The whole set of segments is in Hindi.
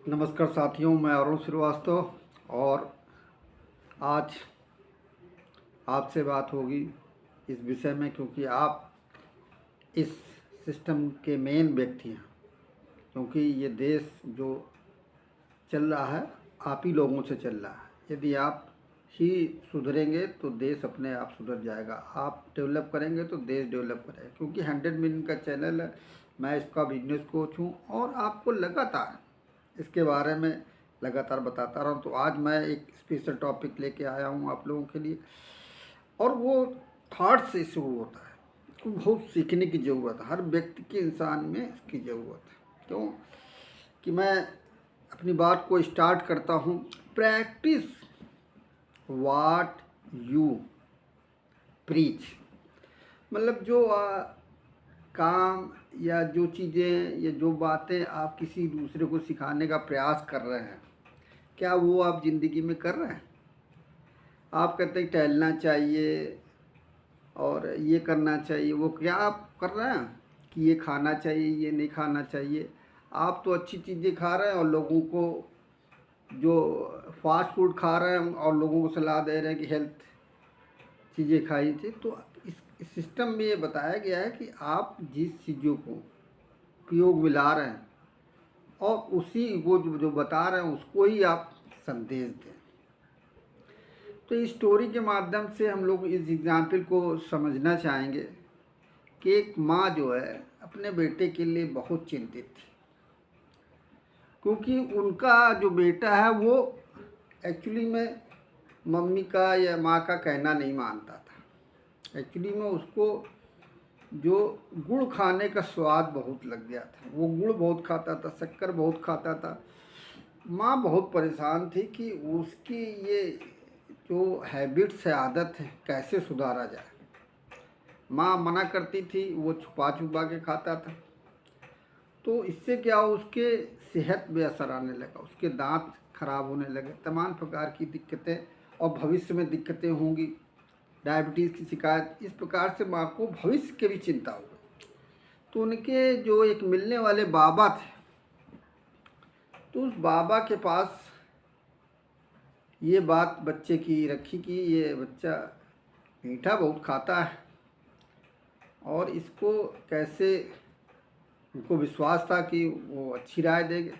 नमस्कार साथियों, मैं अरुण श्रीवास्तव और आज आपसे बात होगी इस विषय में, क्योंकि आप इस सिस्टम के मेन व्यक्ति हैं। क्योंकि ये देश जो चल रहा है आप ही लोगों से चल रहा है। यदि आप ही सुधरेंगे तो देश अपने आप सुधर जाएगा। आप डेवलप करेंगे तो देश डेवलप करेगा। क्योंकि 100 मिलियन का चैनल है, मैं इसका बिजनेस कोच हूँ और आपको लगातार इसके बारे में लगातार बताता रहा हूँ। तो आज मैं एक स्पेशल टॉपिक लेके आया हूँ आप लोगों के लिए, और वो थॉट से शुरू होता है। इसको बहुत सीखने की ज़रूरत है, हर व्यक्ति के इंसान में इसकी ज़रूरत है। क्यों कि मैं अपनी बात को स्टार्ट करता हूँ। Practice what you preach. मतलब जो काम या जो चीज़ें या जो बातें आप किसी दूसरे को सिखाने का प्रयास कर रहे हैं, क्या वो आप ज़िंदगी में कर रहे हैं? आप कहते हैं टहलना चाहिए और ये करना चाहिए, वो क्या आप कर रहे हैं? कि ये खाना चाहिए, ये नहीं खाना चाहिए। आप तो अच्छी चीज़ें खा रहे हैं और लोगों को जो फास्ट फूड खा रहे हैं और लोगों को सलाह दे रहे हैं कि हेल्थ चीज़ें खाई थी। तो इस सिस्टम में ये बताया गया है कि आप जिस चीज़ों को उपयोग में ला रहे हैं और उसी वो जो बता रहे हैं उसको ही आप संदेश दें। तो इस स्टोरी के माध्यम से हम लोग इस एग्जाम्पल को समझना चाहेंगे कि एक माँ जो है अपने बेटे के लिए बहुत चिंतित थी, क्योंकि उनका जो बेटा है वो एक्चुअली में मम्मी का या माँ का कहना नहीं मानता था। एक्चुअली में उसको जो गुड़ खाने का स्वाद बहुत लग गया था। वो गुड़ बहुत खाता था, शक्कर बहुत खाता था। माँ बहुत परेशान थी कि उसकी ये जो हैबिट्स है, आदत है, कैसे सुधारा जाए। माँ मना करती थी, वो छुपा छुपा के खाता था। तो इससे क्या हो, उसके सेहत पे असर आने लगा, उसके दांत खराब होने लगे, तमाम प्रकार की दिक्कतें और भविष्य में दिक्कतें होंगी, डायबिटीज़ की शिकायत। इस प्रकार से माँ को भविष्य की भी चिंता हो गई। तो उनके जो एक मिलने वाले बाबा थे, तो उस बाबा के पास ये बात बच्चे की रखी कि ये बच्चा मीठा बहुत खाता है और इसको कैसे, उनको विश्वास था कि वो अच्छी राय देंगे।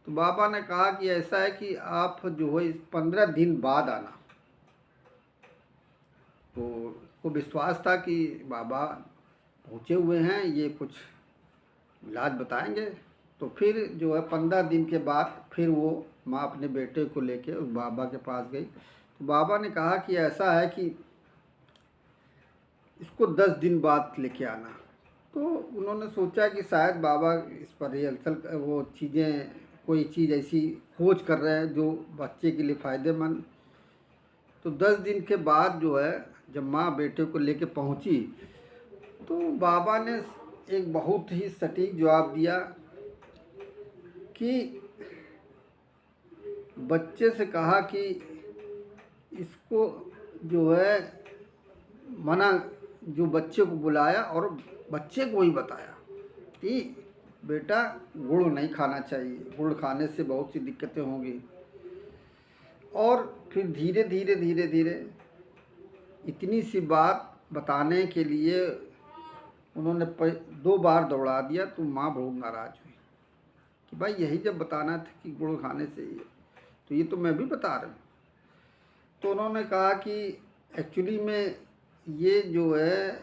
तो बाबा ने कहा कि ऐसा है कि आप जो है 15 दिन बाद आना। तो उनको विश्वास था कि बाबा पहुँचे हुए हैं, ये कुछ इलाज बताएंगे। तो फिर जो है 15 दिन के बाद फिर वो माँ अपने बेटे को लेके उस बाबा के पास गई। तो बाबा ने कहा कि ऐसा है कि इसको 10 दिन बाद लेके आना। तो उन्होंने सोचा कि शायद बाबा इस पर रिहर्सल वो चीज़ें, कोई चीज़ ऐसी खोज कर रहे हैं जो बच्चे के लिए फ़ायदेमंद। तो 10 दिन के बाद जो है जब माँ बेटे को लेके पहुँची, तो बाबा ने एक बहुत ही सटीक जवाब दिया कि बच्चे से कहा कि इसको जो है मना, जो बच्चे को बुलाया और बच्चे को ही बताया कि बेटा गुड़ नहीं खाना चाहिए, गुड़ खाने से बहुत सी दिक्कतें होंगी। और फिर धीरे धीरे धीरे धीरे इतनी सी बात बताने के लिए उन्होंने 2 बार दौड़ा दिया। तो माँ बहुत नाराज़ हुई कि भाई यही जब बताना था कि गुड़ खाने से ही, तो ये तो मैं भी बता रही हूँ। तो उन्होंने कहा कि एक्चुअली में ये जो है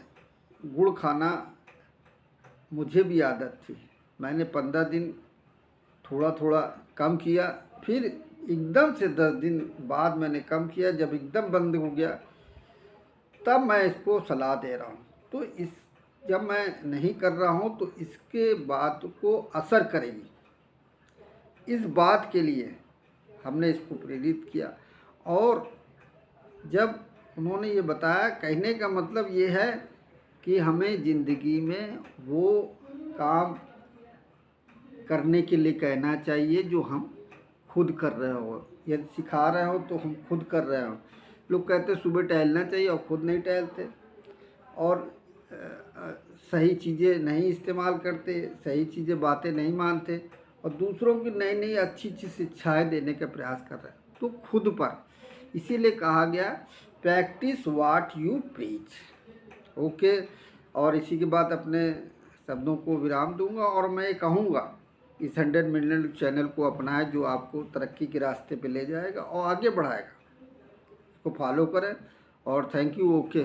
गुड़ खाना मुझे भी आदत थी। मैंने 15 दिन थोड़ा थोड़ा कम किया, फिर एकदम से 10 दिन बाद मैंने कम किया। जब एकदम बंद हो गया तब मैं इसको सलाह दे रहा हूँ। तो इस जब मैं नहीं कर रहा हूँ तो इसके बात को असर करेगी। इस बात के लिए हमने इसको प्रेरित किया। और जब उन्होंने ये बताया, कहने का मतलब ये है कि हमें ज़िंदगी में वो काम करने के लिए कहना चाहिए जो हम खुद कर रहे हो। यदि सिखा रहे हो तो हम खुद कर रहे हो। लोग कहते सुबह टहलना चाहिए और खुद नहीं टहलते, और सही चीज़ें नहीं इस्तेमाल करते, सही चीज़ें बातें नहीं मानते, और दूसरों की नई नई अच्छी अच्छी शिक्षाएँ देने का प्रयास कर रहे हैं, तो खुद पर, इसीलिए कहा गया practice what you preach. Okay, और इसी के बाद अपने शब्दों को विराम दूंगा और मैं ये कहूँगा इस 100 मिलियन चैनल को अपनाएं, जो आपको तरक्की के रास्ते पे ले जाएगा और आगे बढ़ाएगा। इसको फॉलो करें और थैंक यू। ओके।